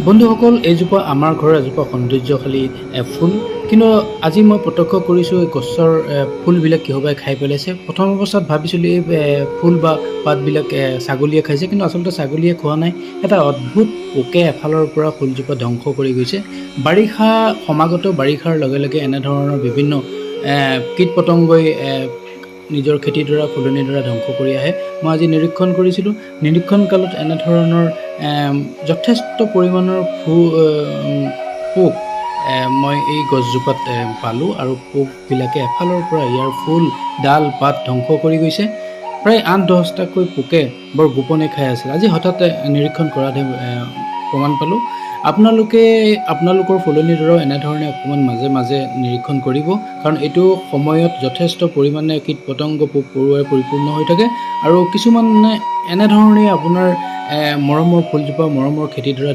বন্ধুসকল, এইজোপা আমাৰ ঘৰৰ এজোপা সৌন্দৰ্যশালী ফুল, কিন্তু আজি মই প্ৰত্যক্ষ কৰিছোঁ এই গছৰ ফুলবিলাক কিহবাই খাই পেলাইছে। প্ৰথম অৱস্থাত ভাবিছিলোঁ এই ফুল বা পাতবিলাক ছাগলীয়ে খাইছে, কিন্তু আচলতে ছাগলীয়ে খোৱা নাই। এটা অদ্ভুত পোকে এফালৰ পৰা ফুলজোপা ধ্বংস কৰি গৈছে। বাৰিষা সমাগত, বাৰিষাৰ লগে লগে এনেধৰণৰ বিভিন্ন কীট পতংগই নিজৰ খেতিডৰা ফুলনিডৰা ধ্বংস কৰি আহে। মই আজি নিৰীক্ষণ কৰিছিলোঁ, নিৰীক্ষণ কালত এনেধৰণৰ যথেষ্ট পৰিমাণৰ পোক মই এই গছজোপাত পালোঁ, আৰু পোকবিলাকে এফালৰ পৰা ইয়াৰ ফুল, ডাল, পাত ধ্বংস কৰি গৈছে। প্ৰায় ৮-১০টাকৈ পোকে বৰ গোপনে খাই আছিল। আজি হঠাৎ নিৰীক্ষণ কৰাতহে প্ৰমাণ পালোঁ। আপোনালোকৰ ফুলনিডৰাও এনেধৰণে অকণমান মাজে মাজে নিৰীক্ষণ কৰিব, কাৰণ এইটো সময়ত যথেষ্ট পৰিমাণে কীট পতংগ, পোক পৰুৱাই পৰিপূৰ্ণ হৈ থাকে, আৰু কিছুমানে এনেধৰণে আপোনাৰ মৰমৰ ফুলজোপা, মৰমৰ খেতিডৰা